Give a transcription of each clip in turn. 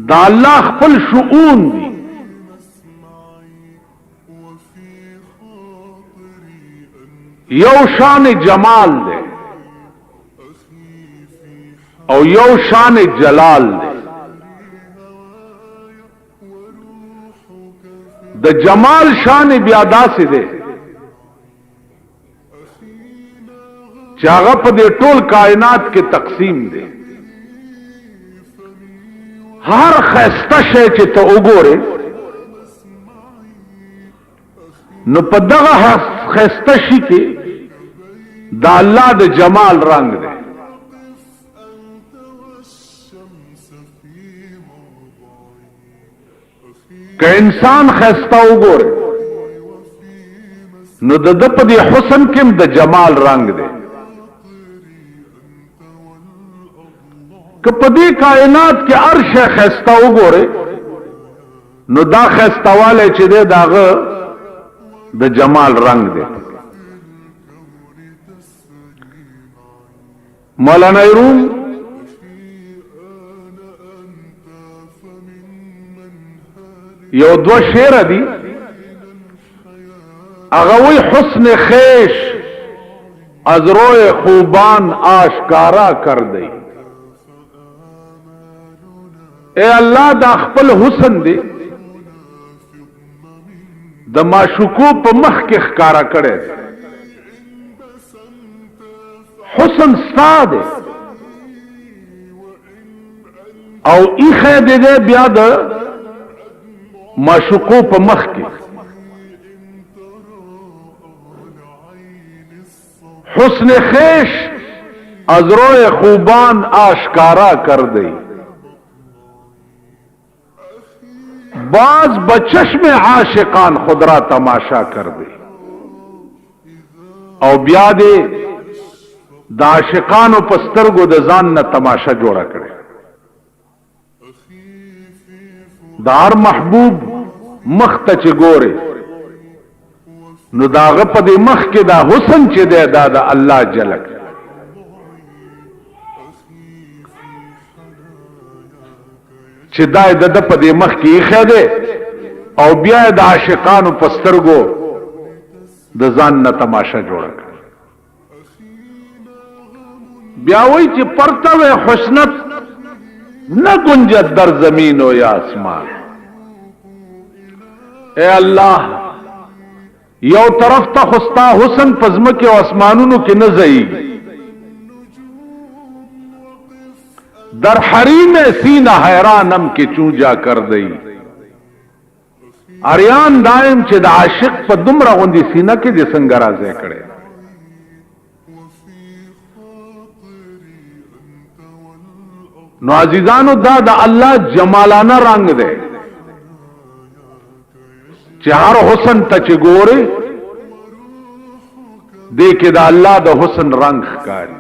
دا الله خپل شؤون دي. یو شان جمال دے او یو شان جلال دے. د جمال شان بیا داسې دے چې هغه په دې ټول کائنات کې تقسیم دے. هر خسته شی چې ته وګورې نو په دغه خسته شي کې دا الله د جمال رنگ دے. که انسان خسته وګورې نو د په دې حسن کې د جمال رنگ دے. که په دې کائنات کې هر شی خسته وګورې نو دا خستواله چې دی داغه د جمال رنگ دے. مولانا روم یو دو شعر دی اغوی حسن خیش از روی خوبان آشکارا کر دی. اے اللہ دا خپل حسن دی د معشوقو په مخ کې ښکارا کړي. حسن ستا دی او ایخه دې بیا د معشوقو په مخ کې. حسن خیش از روی خوبان آشکارا کر دی. باز بچشم عاشقان خود را تماشا کر دی. او بیا دې د عاشقانو په سترګو د ځان نه تماشا جوړه کړي. د هر محبوب مخ ته چې ګورې نو د هغه په دې مخ کې دا حسن چې دی دا د الله جل چې دا د په دې مخ کې ایښی دی او بیا د عاشقانو په سترګو د ځان نه تماشا جوړه کړي. بیا وایي چې پرتو حسنت نہ گنجت در زمین و یا آسمان. اے اللہ یو طرف تا خستا حسن پزمک و اسمانونو کی نہ زئیگی. در حریم سینہ حیرانم کی چون جا کر دئی. اریان دائم چې د عاشق په دومره غوندي سینه کې د څنګه راځي کړي. نو عزیزانو دا د الله جمالانه رنگ دے چې هر حسن ته چې ګوري دې کې د الله د حسن رنگ ښکاري.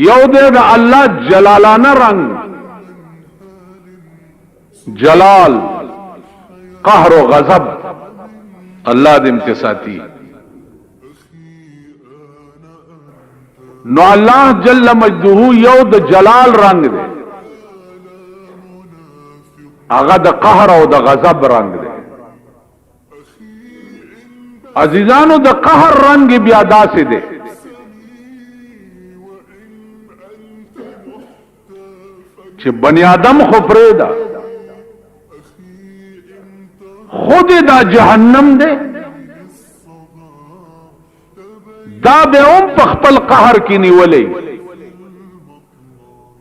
یو دې د الله جلالانه رنگ جلال قهر و غضب الله دې امتساتی. نو الله جل مجدہ یو د جلال رنگ دے هغه د قهر او د غضب رنگ دے. عزیزانو د قهر رنگ بیا داسې دے چې بنی آدم خو پرېدا خود دا جهنم دے دا به هم په خپل قهر کې نیولې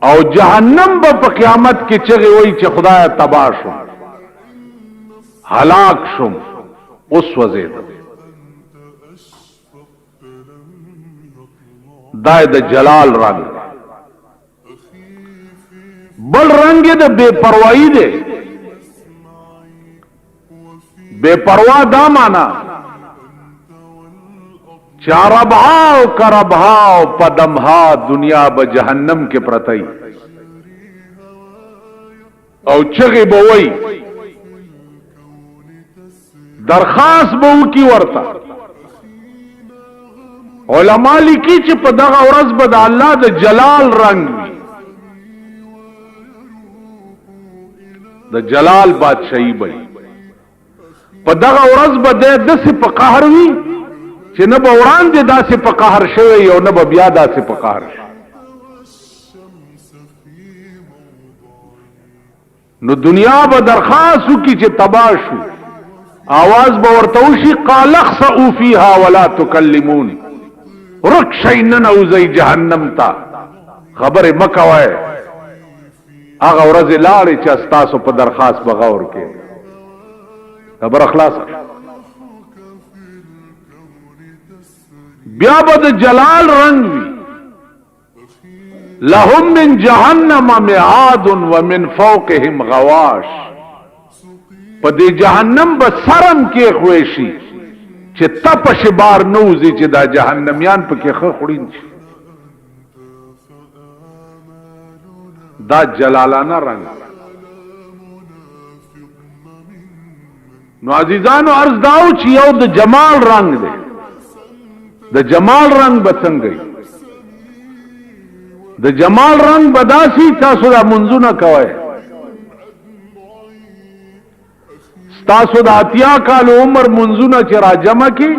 او جهنم به په قیامت کې چغې وایي چې خدای تباه شم هلاک شم اوس وزیدم. دا د جلال رنگ. بل رنگ د بے پروايي دی. بے پروا دا معنا چاربهاو کربهاو پدمها دنیا به جهنم کې پرتای او چغې به وای درخواست به وکي ورته علما لیکي چې په دغه ورځ به د الله د جلال رنگ وي، د جلال بادشاہي به په دغه ورځ به داسې په قهر وي چې نه به وړاندې داسې په قهر شوی او نه به بیا داسې په قهر شي. نو دنیا به درخواست وکړي چې تباه شو، آواز به ورته وشي قال اخسئوا فيها ولا تكلمون، ورک شئ ننوځئ جهنم ته، خبرې مه کوئ. هغه ورځې لاړې چې ستاسو په درخواست به غور کې خبره خلاصه. بیا به د جلال رنگ وي، لهم من جهنم مهاد ومن فوقهم غواش، په دې جهنم به سرم کې خوې شي چې تپش بار نوځي چې دا جهنميان پکې خه خورین شي. دا جلالانه رنگ. نو عزیزانو عرض داو چې یو د جمال رنگ دی، د جمال رنگ به څنګه د جمال رنگ بداسي تاسو دا منځونه کوئ، تاسو د اتیا کال عمر منځونه چې را جمع کی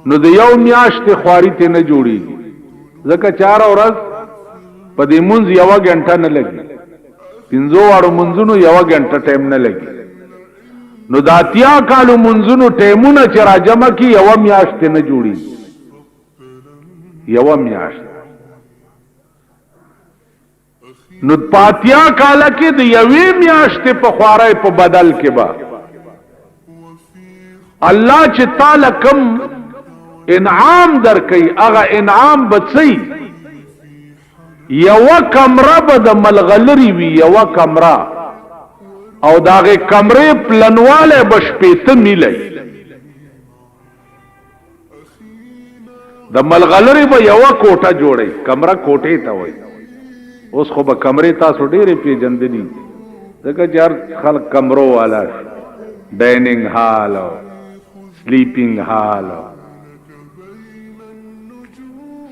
نو د یو میاشت خواري ته نه جوړیږي، ځکه 4 ورځ په دې منځ یو غنټه نه لګي، 15 وارو منځونو یو غنټه ټایم نه لګي. نو د اتیا کال منځونو ټایمونه چې را جمع کی یو میاشت نه جوړیږي، یو میاشت. نو پاتیا کاله کې د یوې میاشتې په خوارای په بدل کې با الله چې تعالی کم انعام درکې، هغه انعام بچي یو کمره به د ملغلری وی، یو کمره او داغه کمرې پلنواله بشپېته ملي، د ملغلری به یو کوټه جوړي، کمره کوټه ته وای. اوس خو به کمرې تاسو ډېرې پیژندنی، ځکه چې هر خلک کمرو والا، ډایننګ هال او سلیپینګ هال.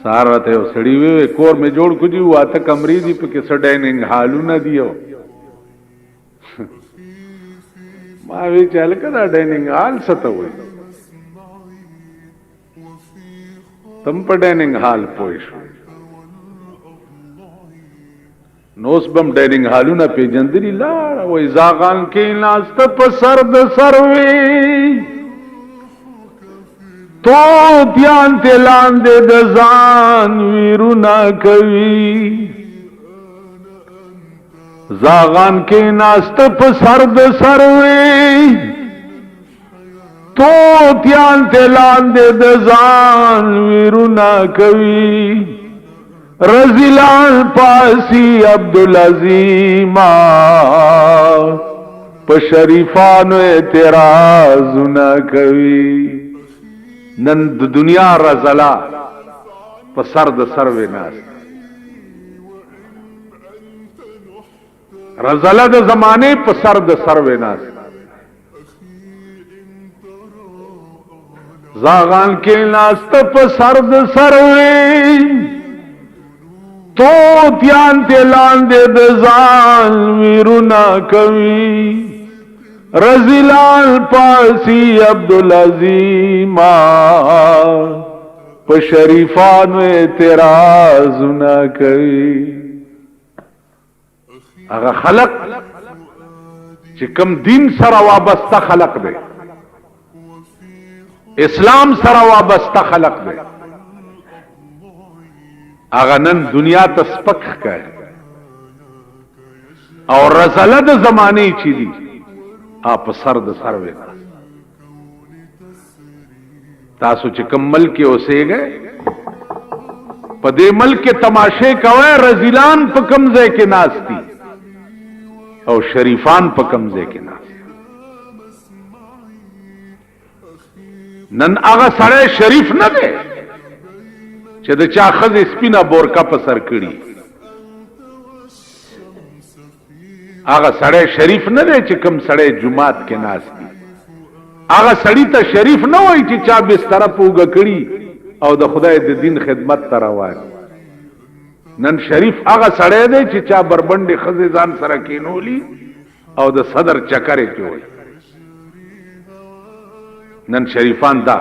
ساره ته یو سړی وی کور مې جوړ کړی و، اته کمرې دي پکې څه ډایننګ هالونه دیو. ما وی چې هلکه دا ډایننګ هال څه ته وایي، تم په ډایننګ هال پوه شو. نوس بم ډایننګ هالونه پیجندلی لاړ وای زاغان کې ناست په سر د سروي تو دیان ته لاندې د ځان ویرونا کوي، زاغان کې ناست په سر د سروي تو دیان ته لاندې د ځان ویرونا کوي. رزیلان پاسی عبدالعظیم پا شریفانو اعتراض نہ کوي. نن د دنیا رزلا پا سر د سروے ناس، رزلا د زمانے پا سر د سروے ناس. زاغان کے ناست پا سر د سروے تو دیان تے لاندے دزان ویرونا کوي. رزیلان پاسی عبدالعظیم پا شریفانو اعتراض نہ کوي. اگا خلق چې کم دین سره وابسته خلق دے، اسلام سره وابسته خلق دے، اغه نن دنیا ته سپک ښکاري او رساله د زمانه چي دي اپ سر د سر وینا. تاسو چې کوم ملک اوسېږئ په دې ملک تماشه کوي، رزیلان په کوم ځای کې ناشتي او شریفان په کوم ځای کې ناشتي. نن هغه سړی شریف نه دی چې د چا خزه سپینا بورکا په سر کړي، هغه سړی شریف نه دی چې کوم سړی جمعات کې ناست دی. هغه سړی ته شریف نه وای چې چا بستر پوګه کړي او د خدای د دین خدمت ته روان. نن شریف هغه سړی دی چې چا بربنډې ښځې ځان سره کینولي او د صدر چکرې کې وي. نن شریفان دا